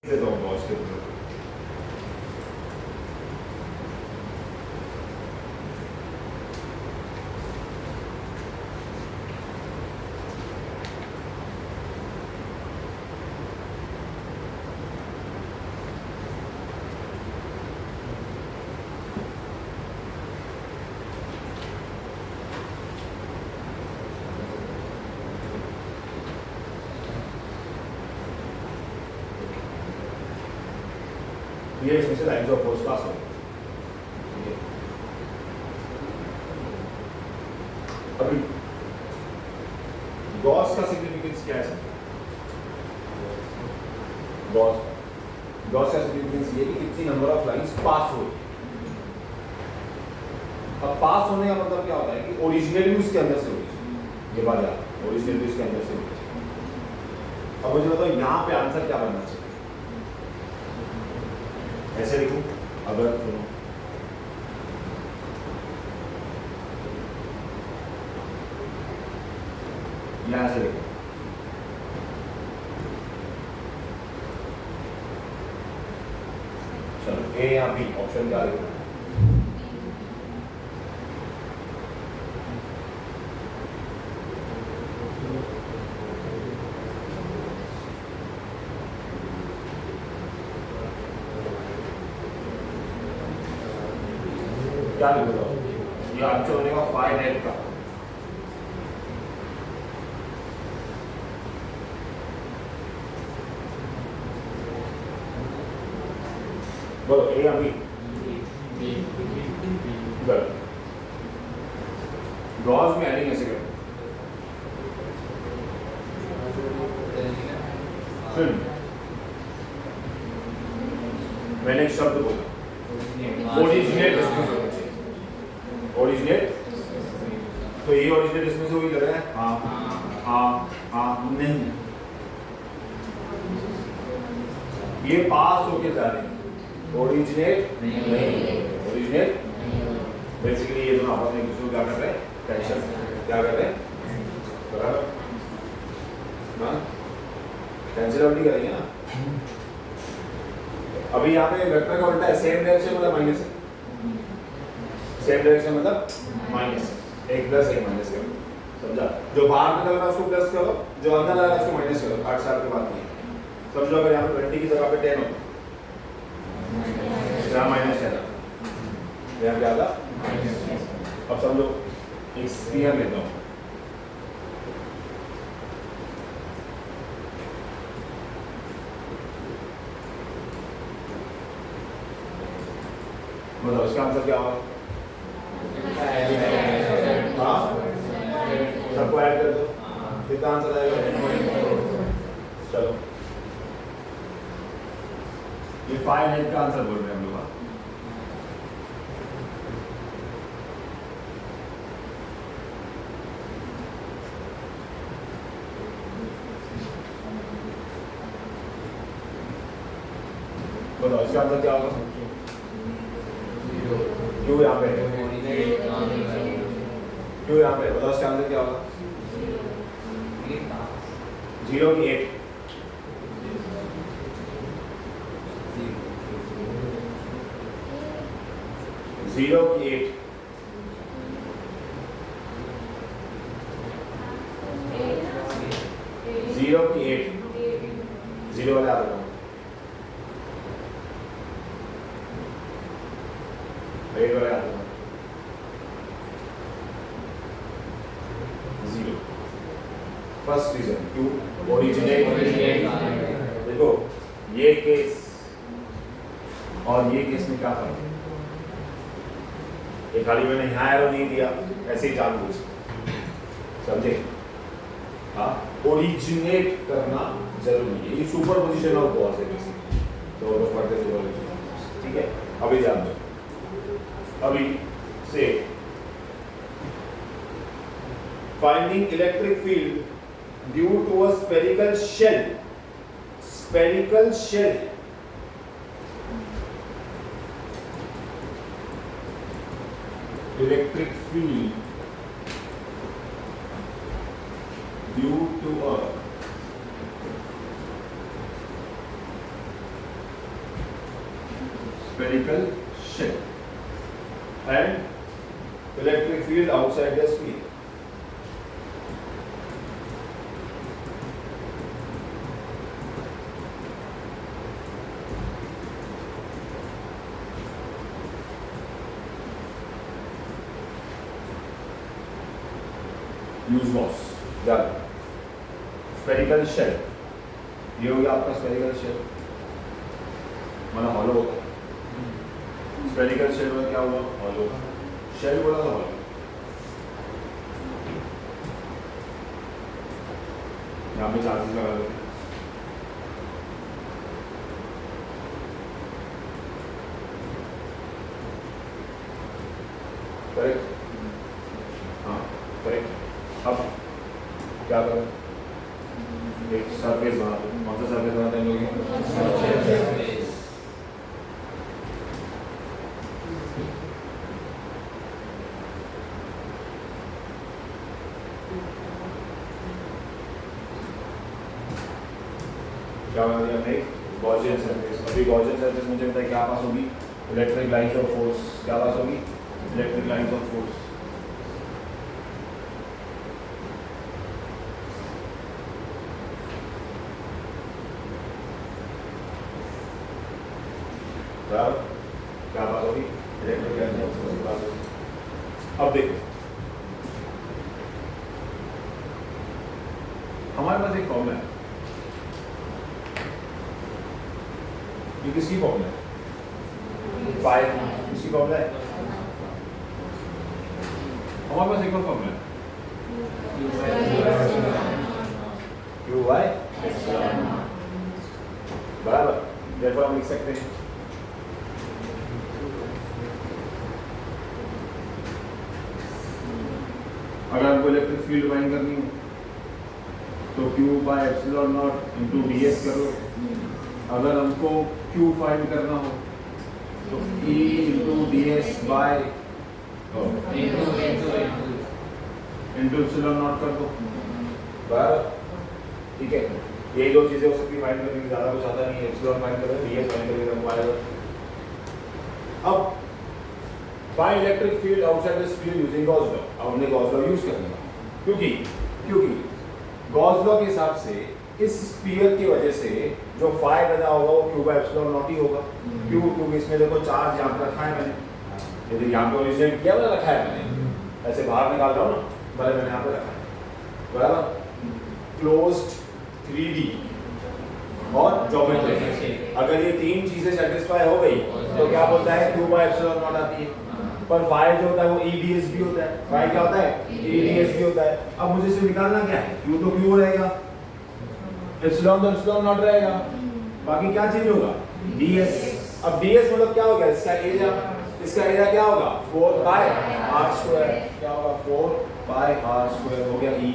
देता हूँ गॉस के ऊपर। ये इसमें से लाइन्स ऑफ फोर्स पास हो। अभी गॉस का सिग्निफिकेंस क्या है? गॉस का सिग्निफिकेंस ये कि कितनी नंबर ऑफ लाइंस पास हो। अब पास होने का मतलब क्या होता है कि ओरिजिनल भी उसके अंदर से होगी। ये बात याद, ओरिजिनल भी उसके अंदर से होगी। अब मुझे बताओ यहाँ पे आंसर क्या बनना चाहिए? ऐसे लिखूं अगर सुनो, यहां से लिखो चलो ए या बी ऑप्शन क्या लिखो? क्या लिखो? ये आंसर होने का फाइनाइट का बोलो ए या बी? गॉस में एडिंग ऐसे करो। सुन, मैंने एक शब्द बोला ओरिजिनेट इसमें से होना चाहिए। ओरिजिनेट तो ये ओरिजिनेट इसमें से वही लग रहा है। हाँ हाँ हाँ नहीं, ये पास होके जा रहे हैं। ओरिजिनेट नहीं, ओरिजिनेट बेसिकली ये दोनों आपस में एक दूसरे को क्या कर रहे हैं? कैंसिल क्या कर रहे हैं? बराबर ना, कैंसिल आउट ही करेंगे ना। अभी यहाँ पे वेक्टर का उल्टा है, सेम डायरेक्शन मतलब माइनस है। सेम डायरेक्शन मतलब माइनस, एक प्लस एक माइनस करो, समझा? जो बाहर निकल रहा है उसको प्लस करो, जो अंदर आ रहा है उसको माइनस करो। 8 साल के बाद नहीं समझो। अगर यहाँ पे 20 की जगह पे 10 हो, यहाँ माइनस 10 यहाँ क्या था? अब समझो एक स्फीयर लेता हूँ, मतलब इसका आंसर क्या होगा? हाँ, सबको ऐड कर दो, कितना आंसर आएगा? चलो ये फाइनाइट का आंसर बोल रहे हैं हम लोग। बताओ इसका आंसर क्या होगा? क्यों यहाँ पे? क्यों यहाँ पे? बताओ इसका आंसर क्या होगा? 0 की 8, 0 की 8, 0 की 8, 0 वाले आता हूँ, 8 वाले आता हूँ, 0। फर्स्ट रीजन क्यों? ओरिजिनेट। देखो ये केस और ये केस में क्या फर्क है? ये खाली मैंने यहाँ एरो नहीं दिया, ऐसे ही जानबूझ, समझे? हाँ, ओरिजिनेट करना जरूरी है। ये सुपर पोजिशन ऑफ गॉस है बेसिकली, तो लोग पढ़ते सुपर पोजिशन। ठीक है, अभी ध्यान दो। अभी से finding electric field due to a spherical shell. Spherical shell electric field due to a spherical shell and electric field outside the sphere. Use Gauss spherical shell, ये हो गया आपका स्फेरिकल शेल, मतलब हॉलो होता है। स्फेरिकल शेल में क्या हुआ? हॉलो। शेल बोला तो हॉलो। यहाँ पे चार्जेस लगा देते हैं। करेक्ट? हाँ करेक्ट। अब क्या करें? एक सरफेस बना दो। कौन सा सरफेस बनाते हैं लोग? क्या बना दिया हमने? Gaussian surface. अभी गॉसियन सरफेस मुझे पता है क्या पास होगी? Electric lines of force. क्या पास होगी? Electric lines of force. क्या बात होगी? इलेक्ट्रिक लाइन्स ऑफ फोर्स की बात होगी। अब देखो, हमारे पास एक फॉर्मूला है। ये किसकी फॉर्मूला है? फाइव। किसकी फॉर्मूला है? हमारे पास एक और फॉर्मूला है, क्यू वाई बराबर। जैसा हम लिख सकते हैं अगर हमको इलेक्ट्रिक फील्ड फाइंड करनी हो तो Q by epsilon not into ds करो। अगर हमको Q फाइंड करना हो तो E into ds bye into epsilon not कर दो बराबर। ठीक है, यही दो चीजें हो सकती है फाइंड करने की, ज्यादा कुछ आता नहीं है। एप्सिलॉन फाइंड करो, ds फाइंड करके हमको आएगा। अब find electric field outside the sphere using Gauss law. अब हमने गॉस लॉ यूज करना है क्योंकि गॉस लॉ के हिसाब से इस स्फीयर की वजह से जो फाई पैदा होगा वो Q बाय एप्सिलॉन नॉट ही होगा। क्यों? क्योंकि इसमें देखो चार्ज यहाँ पे रखा है मैंने, यदि यहाँ पे ओरिजिनेट किया हुआ रखा है मैंने, ऐसे बाहर निकाल रहा हूँ ना, भले मैंने यहाँ पे रखा है बराबर। क्लोज्ड 3D और ज्योमेट्रिक, अगर ये तीन चीजें सेटिस्फाई हो गई तो क्या बोलता है? Q बाय एप्सिलॉन नॉट आती है। पर फाई जो होता है वो EDS भी होता है। फाई क्या होता है? EDS भी होता है। अब मुझे इसे निकालना क्या है? Q तो Q रहेगा, एप्सिलॉन तो एप्सिलॉन नॉट रहेगा, बाकी क्या चेंज होगा? DS। अब DS मतलब क्या होगा? इसका एरिया क्या होगा? 4 बाय r स्क्वायर। क्या होगा? 4 बाय r स्क्वायर हो गया E।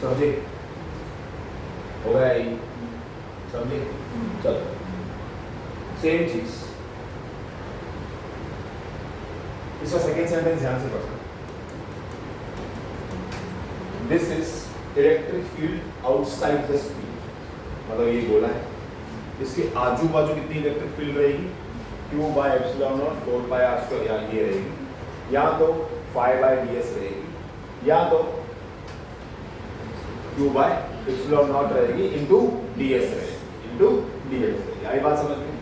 समझे? हो गया E। समझे? चलो सेम चीज इसका सेकेंड सेंटेंस ध्यान से पढ़ना। This is electric field outside the sphere, मतलब ये गोला है, इसके आजू बाजू कितनी इलेक्ट्रिक फील्ड रहेगी? Q by epsilon not 4 by r square, या ये रहेगी, या तो फाई बाय ds रहेगी, या तो Q बाय एप्सिलॉन नॉट रहेगी इंटू ds रहेगी, इंटू ds रहेगी। आई बात समझ में?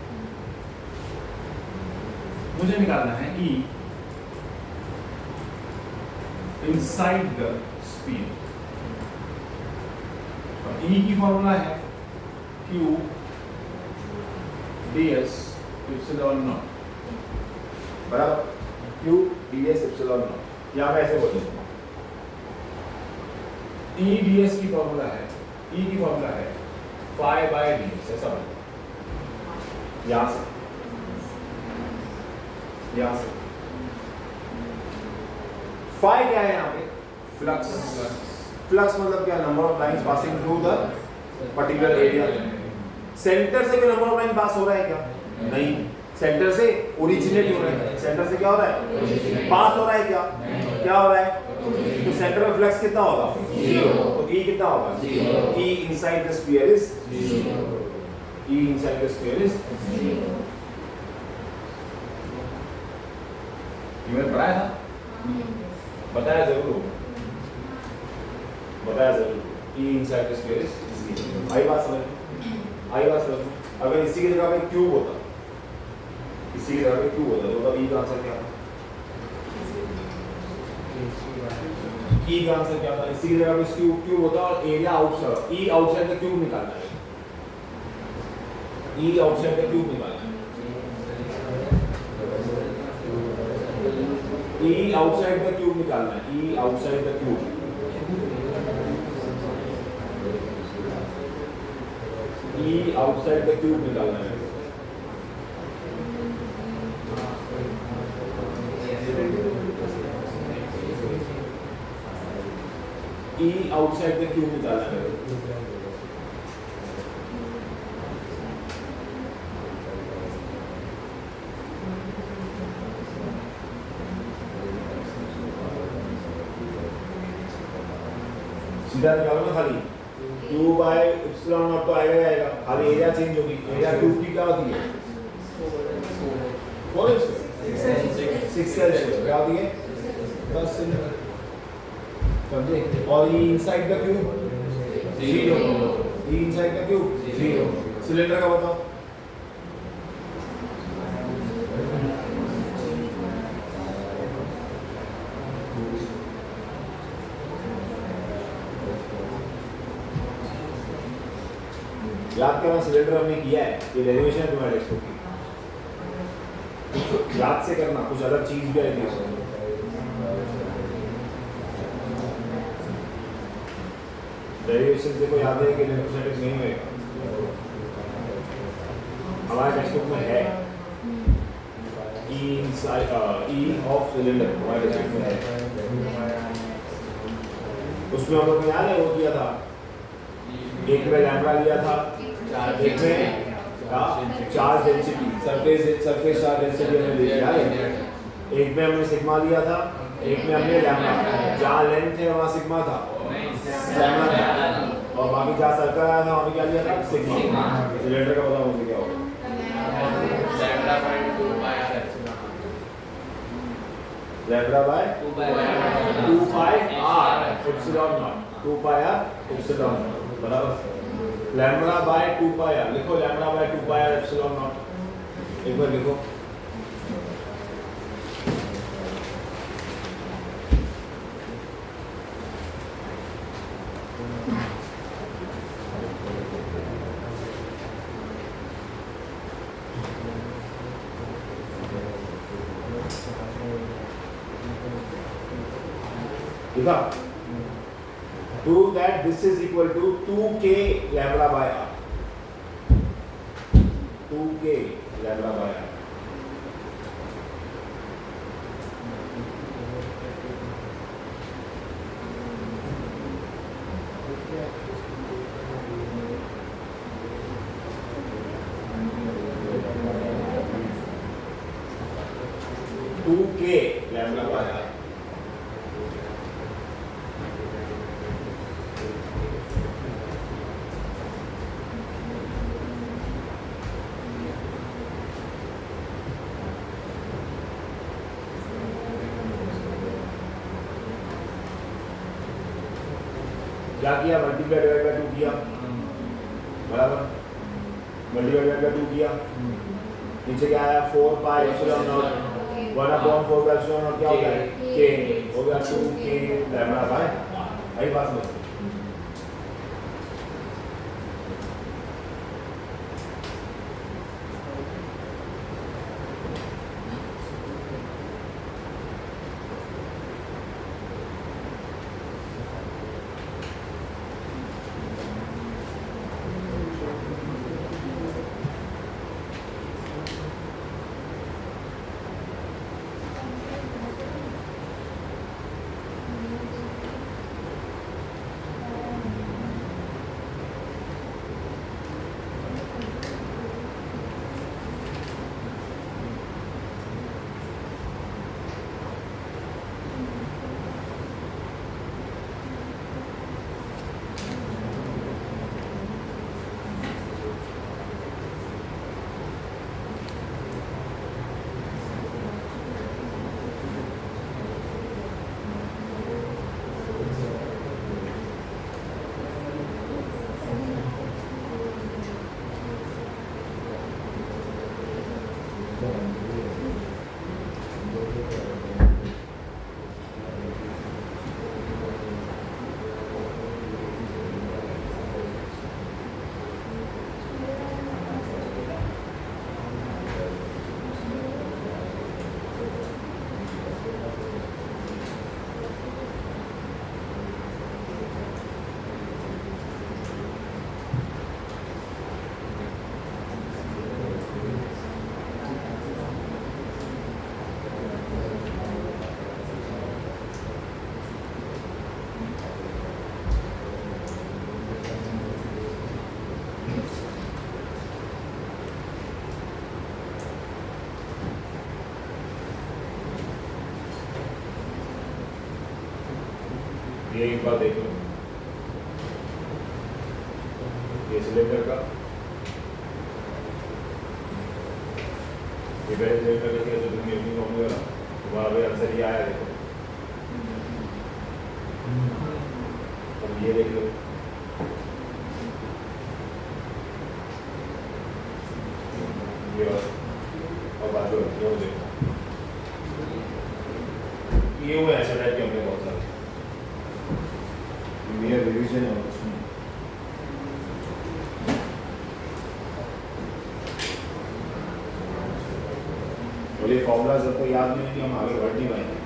मुझे निकालना है E inside the sphere। और E की फॉर्मूला है Q ds एप्सिलॉन नॉट बराबर। Q ds एप्सिलॉन नॉट, यहां पे ऐसे बोलेंगे E ds की फॉर्मूला है, E की फॉर्मूला है फाई बाय ds, ऐसा बोलेंगे यहां से फाई क्या है यहाँ पे? फ्लक्स। फ्लक्स मतलब क्या? Number of lines passing through the particular area. Centre से कोई नंबर ऑफ लाइन पास हो रहा है क्या? नहीं, सेंटर से ओरिजिनेट हो रहा है। सेंटर से क्या हो रहा है? पास हो रहा है क्या? क्या हो रहा है? तो सेंटर ऑफ फ्लक्स कितना होगा? 0। तो E कितना होगा? 0। E inside the sphere is 0. E inside the sphere is 0. ये मैंने पढ़ाया था, बताया जरूर होगा, बताया जरूर। E inside the sphere is 0। आई बात समझ? आई बात समझ? अगर इसी की जगह पे क्यूब होता, इसी की जगह पे क्यूब होता, तो तब E का आंसर क्या था? E का आंसर क्या था? इसी की जगह पे क्यूब होता और एरिया आउटसाइड, E आउटसाइड का क्यूब निकालना है, E आउटसाइड का क्यूब निकालना है, E आउटसाइड का क्यूब निकालना है, E आउटसाइड का क्यूब, E आउटसाइड का क्यूब निकालना है। E आउटसाइड का क्यूब निकालना है। सीधा निकालो ना, खाली Q by epsilon नॉट तो आएगा ही आएगा, खाली एरिया चेंज होगी। एरिया क्यूब की क्या होती है? 6L क्या होती है? बस समझे? और E inside the cube 0। E inside the cube 0। Cylinder का बताओ? याद करना, सिलेंडर हमने किया है, ये डेरिवेशन तुम्हारे टेक्स्ट बुक की, याद से करना, कुछ अलग चीज भी आएगी उसमें। डेरिवेशन देखो याद है कि इलेक्ट्रोस्टैटिक्स नहीं होएगा, हमारे टेक्स्ट बुक में है। E ऑफ सिलेंडर हमारे टेक्स्ट बुक में है, उसमें हम लोग ने याद है वो किया था, एक में लैम्ब्डा लिया था, एक में charge density, surface charge density हमने लिया है, एक में हमने सिग्मा लिया था, एक में हमने लैम्ब्डा, जहाँ लेंथ है वहाँ सिग्मा था, और बाकी जहाँ सर्कल आया था वहाँ क्या लिया था? सिग्मा। सिलेंडर का बताओ मुझे क्या होगा? Lambda by 2 pi r epsilon not, 2 pi r epsilon not बराबर लैम्ब्डा बाय 2 पाई r। लिखो lambda by 2 pi r epsilon not, एक बार लिखो। लिखा? Prove that this is equal to 2k lambda by r, 2k lambda by r। lambda by r। क्या किया? Multiply divide by 2 किया, बराबर multiply divide by 2 किया, नीचे क्या आया? 4 पाई एप्सिलॉन नॉट 1/4 का एप्सिलॉन नॉट क्या हो गया? k हो गया 2k लैम्ब्डा बाय r। आई बात समझ? ये एक बार देख लो, ये सिलेंडर का ये पहले सिलेंडर का जो तुमने अपनी फॉर्मूला वाला तुम्हारा भाई आंसर ये आया देखो। अब ये देख लो, ये और बाजू ये देखो, ये वो ऐसा टाइप के हमने बहुत सारे मेरा रिवीजन है उसमें। और ये फॉर्मूला सबको याद नहीं है कि हम आगे बढ़ नहीं पाएंगे।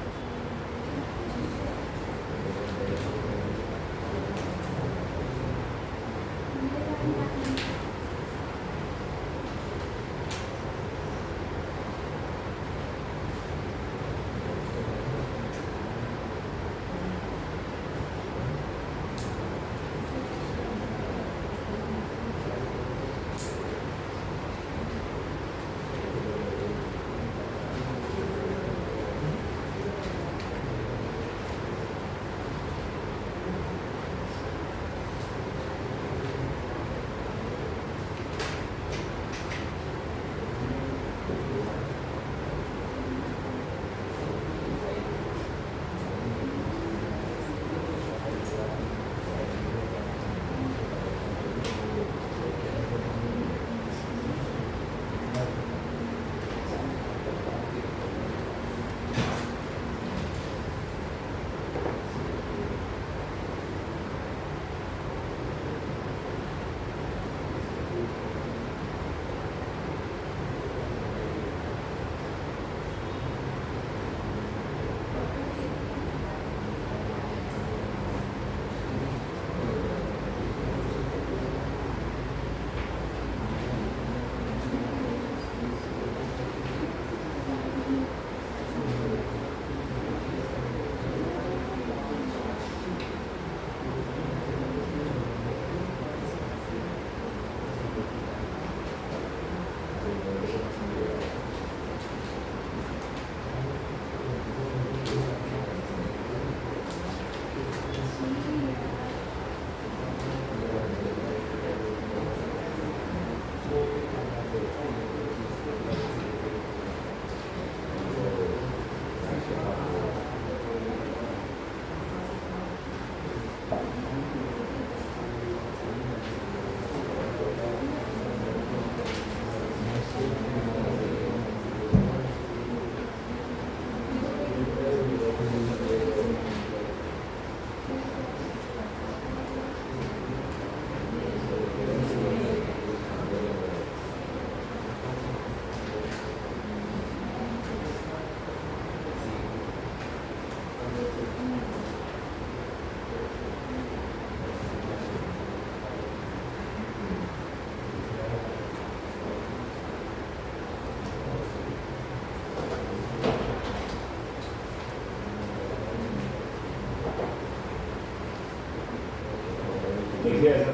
देखिए ऐसा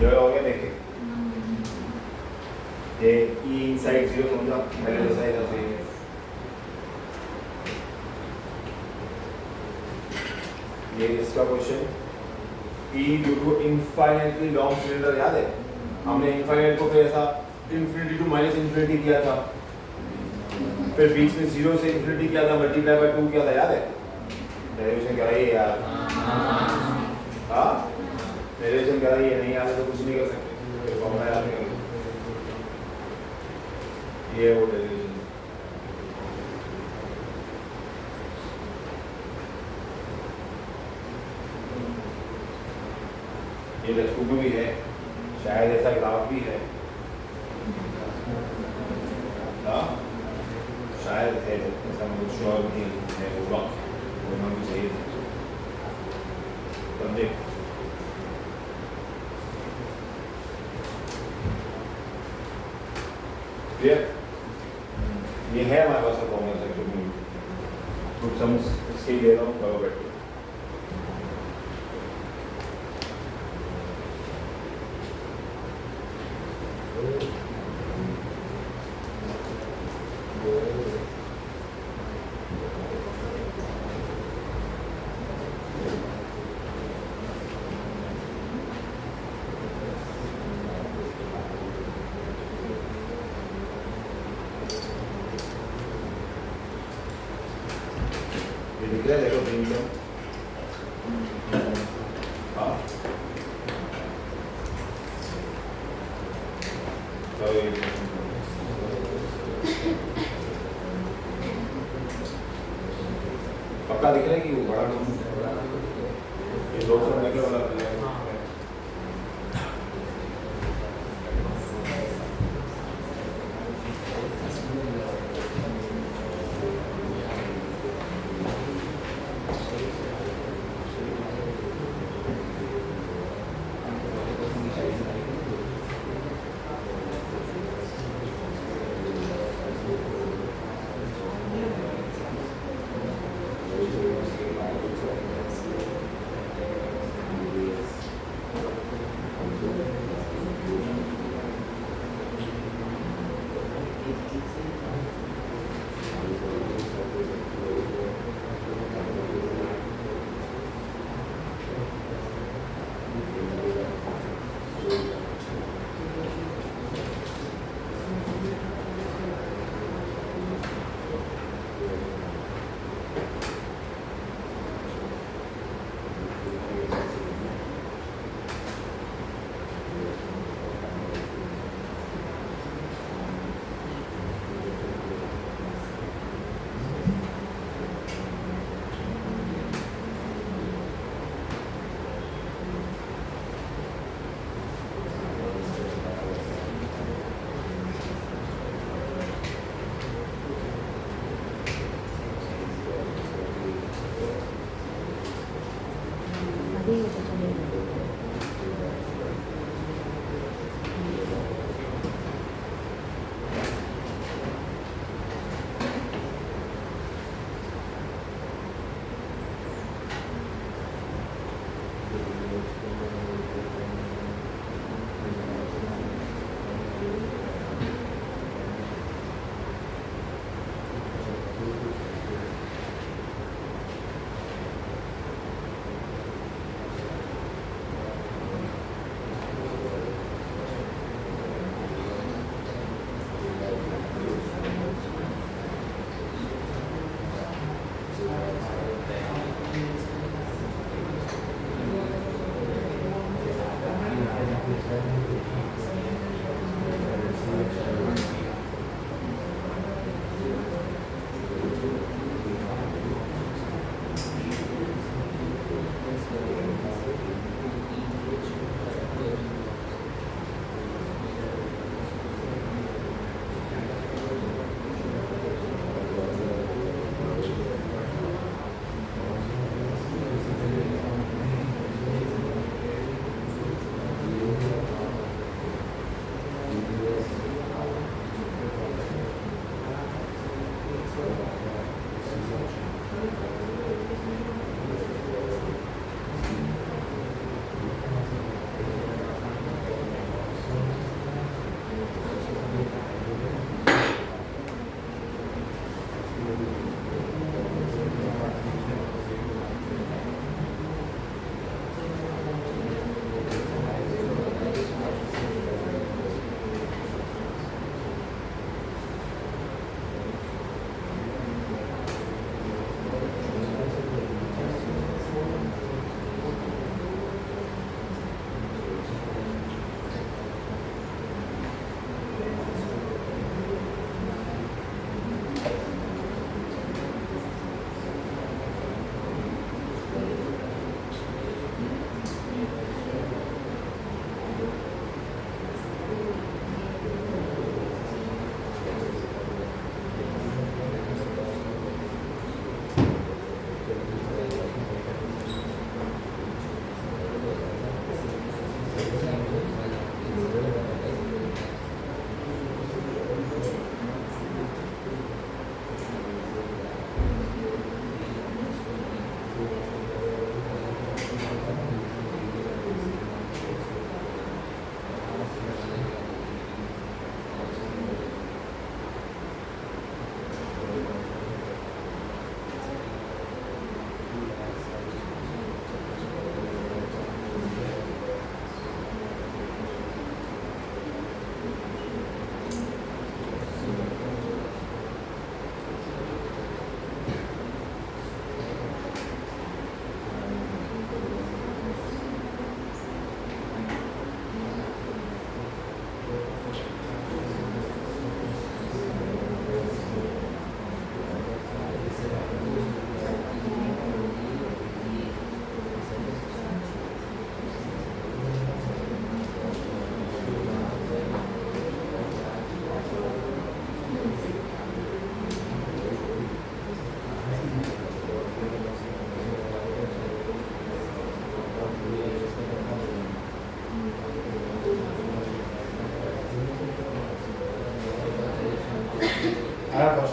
ये हो गया। देखिए ये ई इनसाइड 0 समझा, पहले जैसा ही था सही है। ये इसका question E due to infinitely long cylinder, याद है हमने इनफाइनाइट को फिर ऐसा इन्फिनिटी टू माइनस इन्फिनिटी किया था, फिर बीच में 0 से इन्फिनिटी किया था, मल्टीप्लाई बाय 2 किया था, याद है? डेरिवेशन कराइए यार। हाँ डेरिवेशन कराइए, नहीं आने तो कुछ नहीं कर सकते, फॉर्मूला याद नहीं करेंगे। ये वो डेरिवेशन ये टेक्स्ट बुक में भी है, शायद ऐसा ग्राफ भी है। हाँ शायद है, ऐसा मुझे श्योर नहीं है, वो ब्लॉक होना भी चाहिए। समझे? क्लियर? ये है हमारे पास फॉर्मूला से ग्रुप सम्स इसके लिए दे रहा हूँ, बराबर बैठिए। ये दिख रहा है, देखो प्रीमियम। हाँ तो पक्का दिख रहा है कि वो बड़ा कम ये 200 मीटर वाला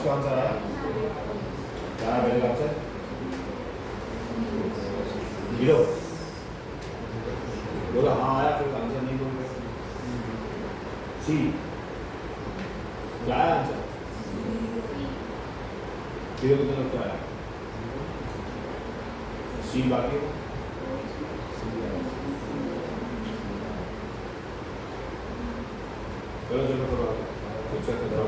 का आंसर आया? क्या आया पहले का आंसर? 0 बोला हाँ आया, फिर आंसर नहीं बोल रहे। सी क्या आया आंसर? 0 कितने लोग को आया? सी बाकी चलो चलो थोड़ा कुछ ऐसा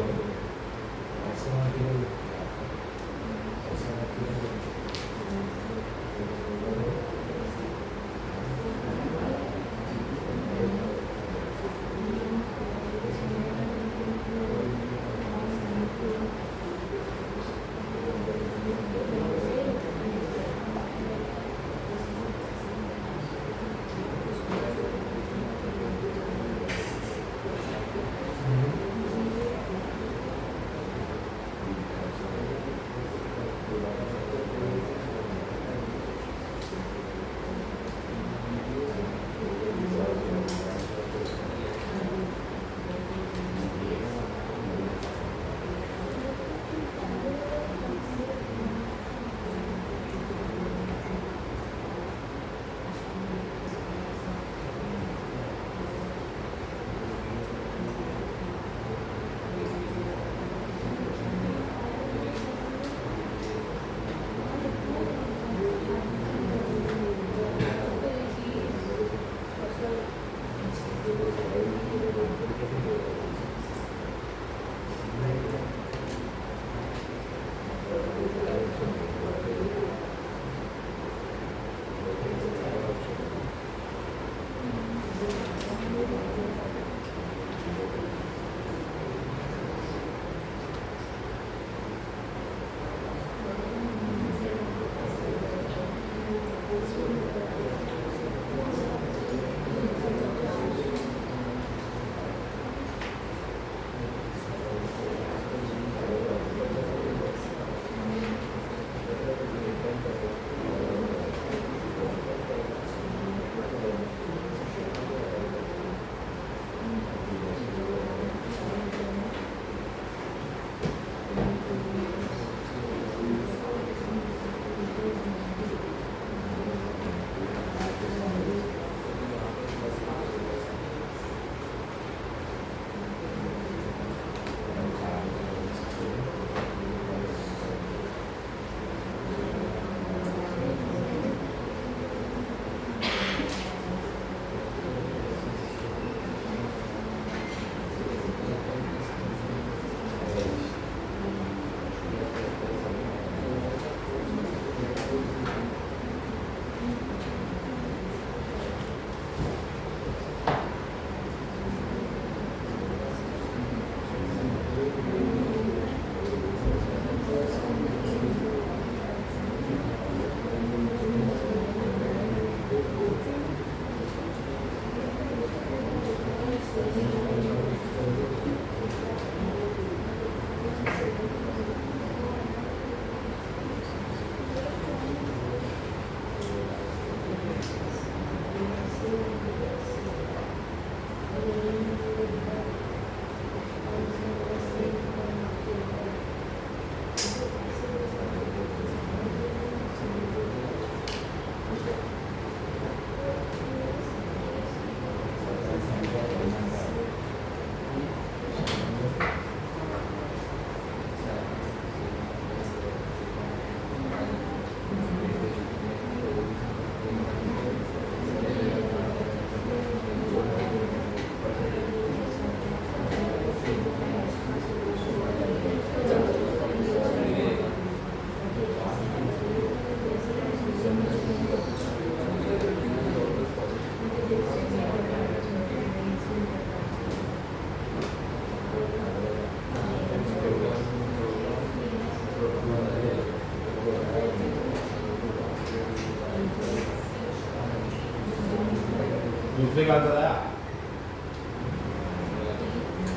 दूसरे का आंसर आया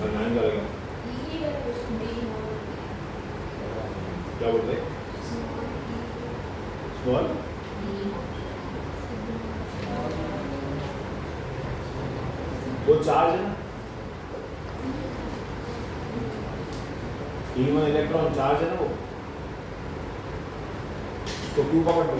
और 9 करेगा क्या बोलते स्मॉल वो चार्ज है ना D1 इलेक्ट्रॉन चार्ज है ना वो, तो क्यों पकड़ लो।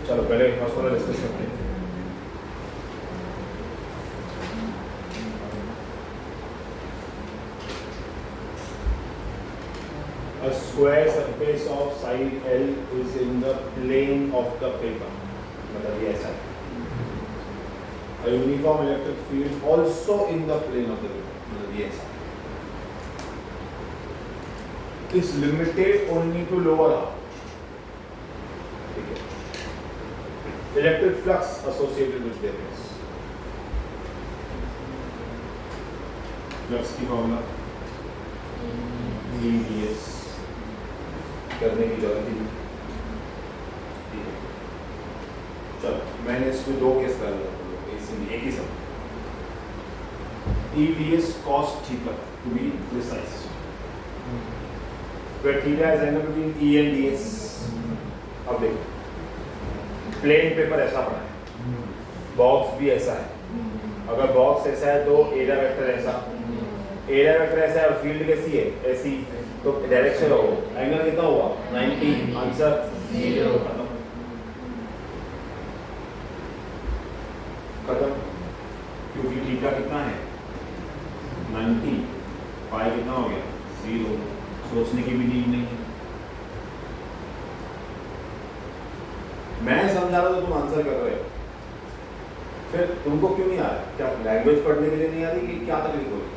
चलो पहले फर्स्ट वाला डिस्कस करते हैं। A square surface of side L is in the plane of the paper. मतलब ये ऐसा है। A uniform electric field also in the plane of the paper. मतलब ये ऐसा है। Is limited only to lower half. Electric flux associated with this. Flux की formula EDS करने की जरूरत ही नहीं। चलो मैंने इसमें दो केस कर लिया, इसमें एक ही सब EDS cos theta to be precise, where theta is angle between E and DS। अब देखो प्लेन पेपर ऐसा पड़ा है, बॉक्स भी ऐसा है। अगर बॉक्स ऐसा है तो एरिया वेक्टर ऐसा, एरिया वेक्टर ऐसा है और फील्ड कैसी है ऐसी, तो डायरेक्शन हो एंगल कितना हुआ 90, आंसर 0। खत्म क्योंकि थीटा कितना है 90, पाई कितना हो गया 0, सोचने की भी नीड नहीं है। मैं समझा रहा था तुम आंसर कर रहे हो, फिर तुमको क्यों नहीं आ रहा? क्या लैंग्वेज पढ़ने के लिए नहीं आ रही कि क्या तकलीफ हो रही है?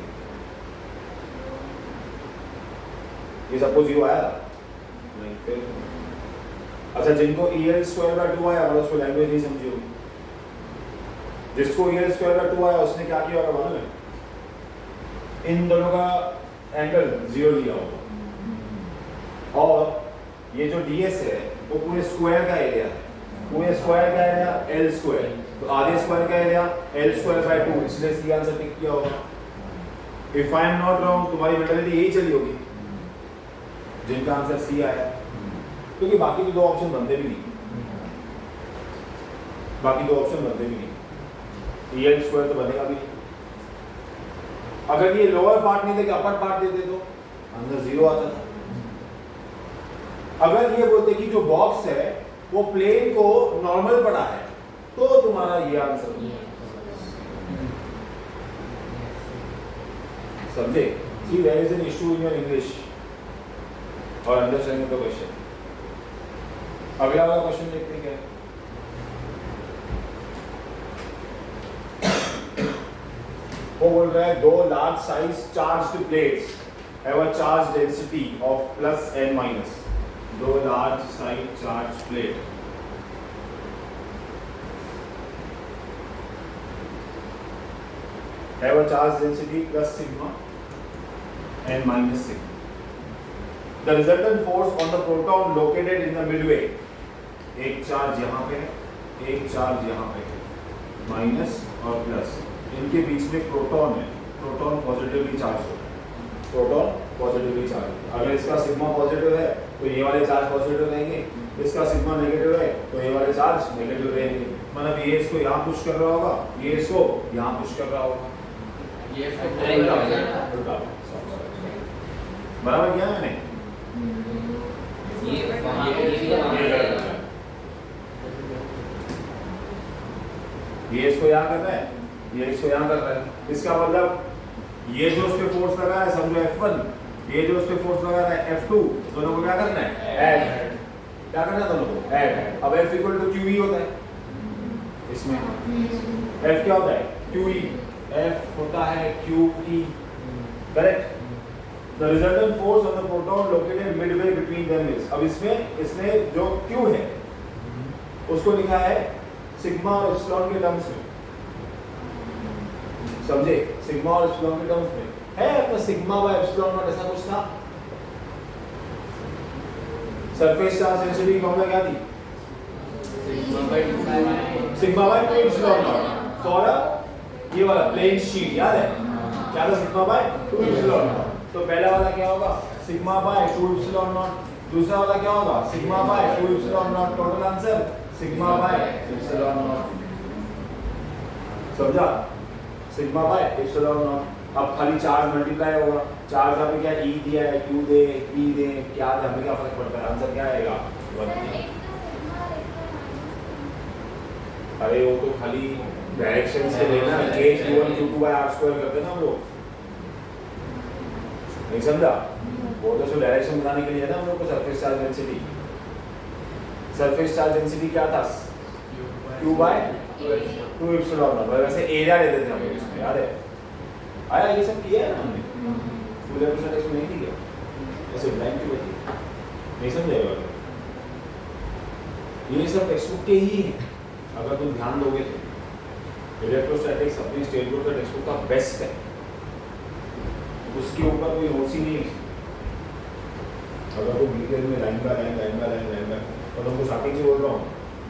ये सबको 0 आया नहीं? फिर अच्छा जिनको EL²/2 आया मतलब उसको लैंग्वेज नहीं समझी होगी। जिसको EL²/2 आया उसने क्या किया होगा मालूम है? इन दोनों का एंगल 0 लिया होगा और ये जो DS है वो पूरे स्क्वायर का एरिया है। पूरे स्क्वायर का एरिया L², तो आधे स्क्वायर का एरिया L²/2, इसलिए सी आंसर टिक किया होगा। If I am not wrong तुम्हारी मेंटालिटी यही चली होगी जिनका आंसर सी आया, क्योंकि बाकी तो दो ऑप्शन बनते भी नहीं, बाकी दो ऑप्शन बनते भी नहीं, EL² तो बनेगा भी नहीं। अगर ये लोअर पार्ट नहीं देके अपर पार्ट देते तो आंसर 0 आता था। अगर ये बोलते कि जो बॉक्स है वो प्लेन को नॉर्मल पड़ा है तो तुम्हारा ये आंसर समझे। See, there is an issue in your English और अंडरस्टैंडिंग द क्वेश्चन। अगला वाला क्वेश्चन देखते हैं क्या है। वो बोल रहा है दो large size charged plates have a charge density of +n-। दो large size charge plate have a charge density plus sigma and minus sigma. The resultant force on the proton located in the midway, एक charge यहाँ पे है, एक charge यहाँ पे है, minus और प्लस, इनके बीच में प्रोटॉन है, प्रोटॉन पॉजिटिवली चार्ज होता है, प्रोटॉन पॉजिटिवली चार्ज। अगर इसका सिग्मा पॉजिटिव है तो ये वाले चार्ज पॉजिटिव रहेंगे, इसका सिग्मा नेगेटिव है तो ये वाले चार्ज नेगेटिव रहेंगे। मतलब ये इसको यहाँ पुश कर रहा होगा, ये इसको यहाँ पुश कर रहा होगा, ये बराबर किया मैंने? ये इसको यहाँ कर रहा है, ये इसको यहाँ कर रहा है। इसका मतलब ये जो उस पे फोर्स लगा है समझो F1, ये जो उस पे फोर्स लगा रहा है F2, दोनों को क्या करना है? ऐड। क्या करना है दोनों को? ऐड। अब F इक्वल टू QE होता है इसमें। F क्या होता है? QE। F होता है QE, correct? The resultant force on the proton located midway between them is, अब इसमें इसने जो Q है उसको लिखा है सिग्मा और एप्सिलॉन के टर्म्स में, समझे? सिग्मा और एप्सिलॉन के टर्म्स में है अपना सिग्मा बाय एप्सिलॉन नॉट, ऐसा कुछ था। सरफेस चार्ज डेंसिटी की फॉर्मूला क्या थी? Sigma by 2 epsilon naught for ये वाला प्लेन शीट, याद है क्या था? Sigma by 2 epsilon naught. तो पहला वाला क्या होगा? Sigma by 2 epsilon naught. दूसरा वाला क्या होगा? Sigma by 2 epsilon naught. Total answer sigma by epsilon naught. समझा? Sigma by epsilon naught. अब खाली चार्ज मल्टीप्लाई होगा, चार्ज यहाँ पे क्या E दिया है, Q दे, P दे, क्या दे, हमें क्या फर्क पड़ता है? आंसर क्या आएगा? 1। अरे वो तो खाली डायरेक्शन से लेना, Q1 Q2 by R² करते ना हम लोग, नहीं समझा? वो तो सिर्फ डायरेक्शन बताने के लिए है ना हम लोग को। Surface charge density, surface charge density क्या था? Q by 2 epsilon not. वैसे एरिया लेते थे हम लोग इसमें, याद है? आया ये सब किया है ना हमने, पूरे परसेंटेज में नहीं किया, ऐसे ब्लैंक क्यों होती है? नहीं समझेगा? ये सब टेक्स्ट बुक के ही हैं, अगर तुम ध्यान दोगे तो। इलेक्ट्रोस्टैटिक्स अपनी स्टेट बोर्ड का टेक्स्ट बुक का बेस्ट है, उसके ऊपर कोई नोट्स ही नहीं है। अगर वो डिटेल में लाइन बाय लाइन और तुमको स्टार्टिंग से बोल रहा हूँ,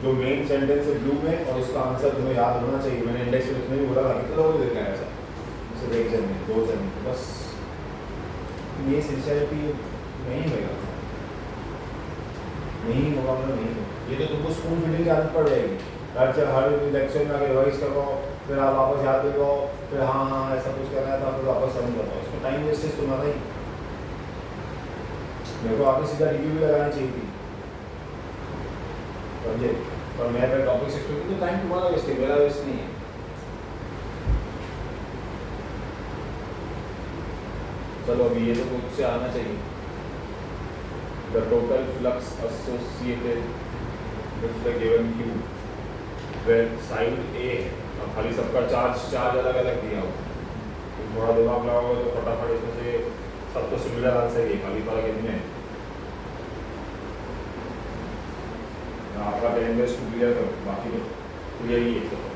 जो मेन सेंटेंस है ब्लू में और उसका आंसर तुम्हें याद होना चाहिए। मैंने इंडेक्स में लिखने भी बोला था, कितना लोगों ने देखा है ऐसा? सिर्फ एक जन में, 2 जन में, बस। ये सिंसियरिटी नहीं होगा, नहीं होगा, मतलब नहीं होगा। ये तो तुमको स्कूल फीडिंग की आदत पड़ जाएगी। हर लेक्चर में आगे रिवाइज करवाओ, फिर आप वापस याद दिलवाओ, फिर हाँ ऐसा कुछ करना था, फिर वापस समझ बताओ। इसमें टाइम वेस्टेज तुम्हारा ही। मेरे को आपने सीधा रिव्यू भी लगानी चाहिए थी, समझे? पर मैं अपने टॉपिक से तो टाइम तुम्हारा वेस्ट है, मेरा वेस्ट नहीं है। चलो अभी ये तो कुछ से आना चाहिए। The total flux associated with the given Q where side A है। अब खाली सबका चार्ज अलग अलग दिया हो, तो थोड़ा दिमाग लगाओगे तो फटाफट इसमें से सब तो सिमिलर आंसर है, खाली फर्क इतने है। आपका टाइम वेस्ट क्लियर करो, बाकी तो क्लियर ही है।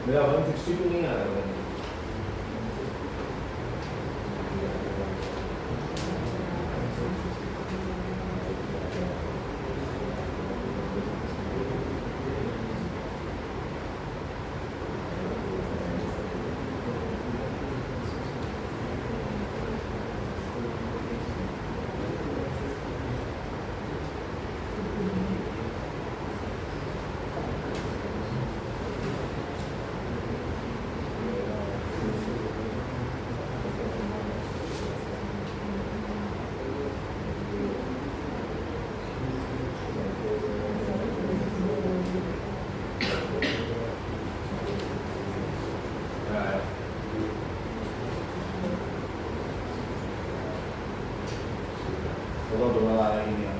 मेरा 162 नहीं आ रहा है। तो दोबारा आ रहा ही नहीं है।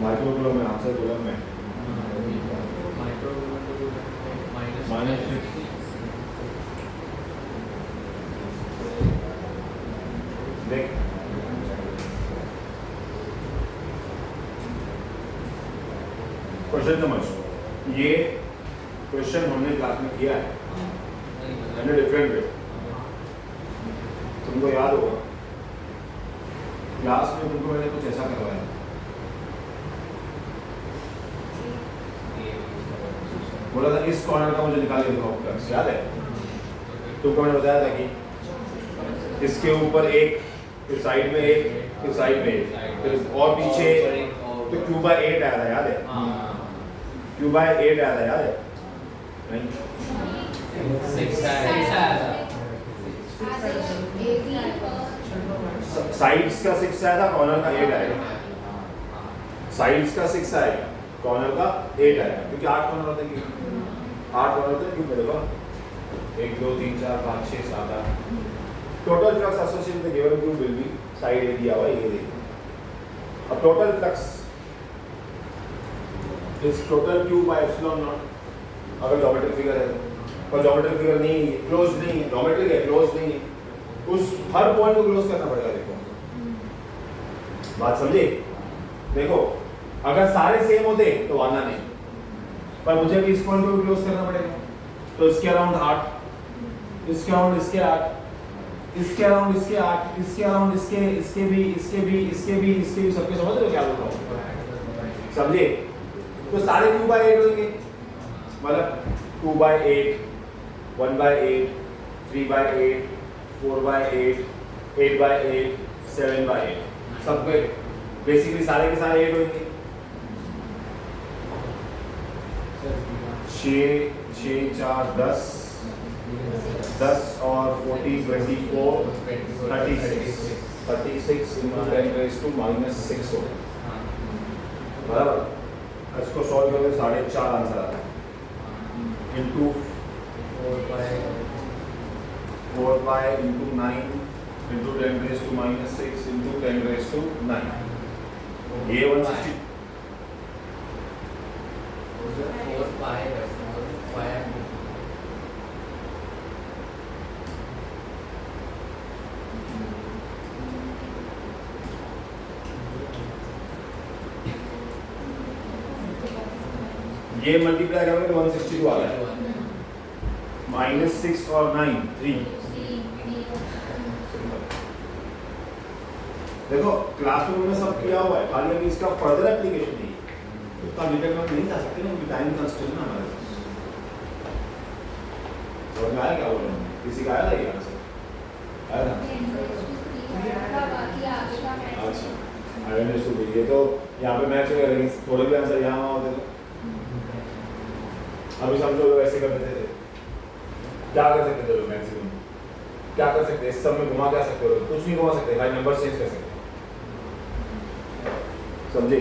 माइक्रो कूलम में आंसर कूलम में माइनस देख क्वेश्चन समझ। ये क्वेश्चन हमने क्लास में किया है डिफरेंट वे। तुमको याद होगा क्लास में तुमको मैंने कुछ ऐसा करवाया, बोला था इस कॉर्नर का मुझे निकाल के दिखाओ फ्लक्स, याद है? तुमको मैंने बताया था कि इसके ऊपर एक, फिर साइड में एक, फिर साइड में एक, फिर और पीछे तो क्यू बाय 8 आया था, याद है? क्यू बाय 8 आया था, याद है? नहीं, साइड्स का 6 आया था, कॉर्नर का 8 आएगा। साइड्स का 6 आएगा, कॉर्नर का 8 आएगा, क्योंकि 8 कॉर्नर होते हैं। 8 कॉर्नर होते हैं, क्यों मेरे को 1 2 3 4 5 6 7 8 total flux associated with given Q will be side A दिया हुआ है, ये देखिए। अब total flux is total Q by epsilon naught, अगर ज्योमेट्रिक फिगर है तो। और ज्योमेट्रिक फिगर नहीं है, क्लोज नहीं है, ज्योमेट्रिक है क्लोज नहीं है, उस हर पॉइंट को क्लोज करना पड़ेगा। देखो बात समझे? देखो अगर सारे सेम होते तो आना नहीं, पर मुझे भी इस पॉइंट को भी क्लोज करना पड़ेगा। तो इसके अराउंड 8, इसके अराउंड इसके 8, इसके अराउंड इसके 8, इसके अराउंड इसके भी सबके। समझ रहे हो क्या बोल रहा हूँ? समझे? तो सारे 2/8 होंगे, मतलब 2/8, 1/8, 3/8, 4/8, 8/8, 7/8, सब पे बेसिकली सारे के सारे 8 होंगे। 6 4 10 और 40 24 36 into 10 raised to -6 हो, बराबर? इसको सॉल्व करोगे 4.5 आंसर आता है, into 4 into 9 into 10 raised to -6 into 10 raised to 9, ये 160। ये मल्टीप्लाई करोगे तो 162 आ गया, -6 और 9 3। देखो क्लासरूम में सब किया हुआ है, खाली अभी इसका फर्दर एप्लीकेशन नहीं है, तो डिटेल में नहीं जा सकते ना, टाइम कंस्ट्रेंट ना हमारे पास। समझ में आया क्या बोल रहा हूँ? किसी का आया था ये आंसर? आया था? अच्छा, आई अंडरस्टूड। ये तो यहाँ पे मैच हो गया, थोड़े भी आंसर यहाँ होते तो अभी समझो लोग ऐसे कर देते थे। क्या कर सकते थे लोग? मैक्सिमम क्या कर सकते? इस सब में घुमा क्या सकते हो? कुछ नहीं घुमा सकते भाई, नंबर चेंज कर सकते, समझे?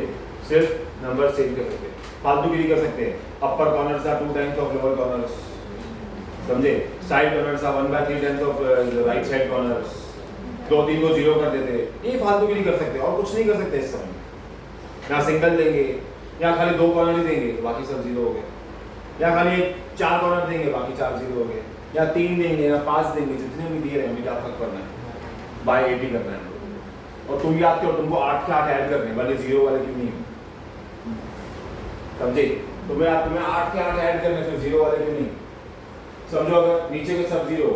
सिर्फ नंबर चेंज कर सकते, फालतूगिरी कर सकते हैं। Upper corners are 2 times of lower corners, समझे? Side corners are 1/3 times of right side corners. 2-3 को 0 कर देते, ये फालतूगिरी कर सकते हैं और कुछ नहीं कर सकते इस समय। या सिंगल देंगे, या खाली 2 कॉर्नर ही देंगे तो बाकी सब 0 हो गए, या खाली 4 कॉर्नर देंगे बाकी 4 0 हो गए, या 3 देंगे या 5 देंगे, जितने भी दिए रहे हमें क्या फर्क पड़ना है, बाय 80 करना है। और तुम याद करो तुमको 8 के 8 ऐड करने वाले 0 वाले क्यों नहीं समझे? तुम्हें 8 के 8 ऐड करने फिर 0 वाले क्यों नहीं समझो? अगर नीचे के सब 0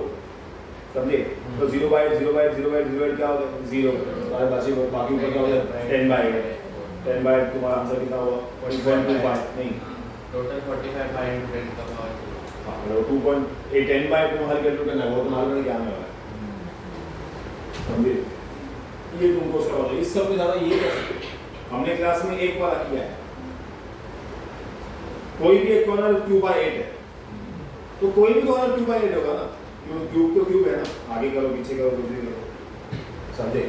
समझे तो 0 बाय 0 बाय 0 बाय 0 क्या होगा 0 और बाकी ऊपर क्या होगा 10 बाय 10 बाय तुम्हारा आंसर कितना हुआ 40.25 नहीं टोटल 45 बाय 10 का पावर हाँ मतलब 2.8 10 बाय तुम हल कैलकुलेट करना है वो तुम्हारे में क्या में होगा समझे? ये तुमको उसका होता है इस सब से ज़्यादा ये कर सकते हमने क्लास में एक बार किया है कोई भी एक कॉर्नर 2/8 है तो कोई भी कॉर्नर 2/8 होगा ना क्यूब तो क्यूब है ना आगे करो पीछे करो कुछ भी करो समझे?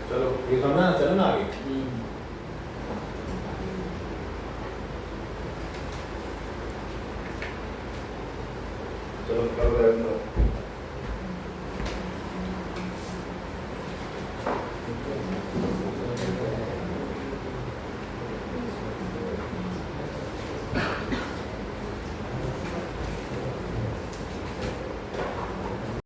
चलो ये समझना चलो ना आगे चलो करो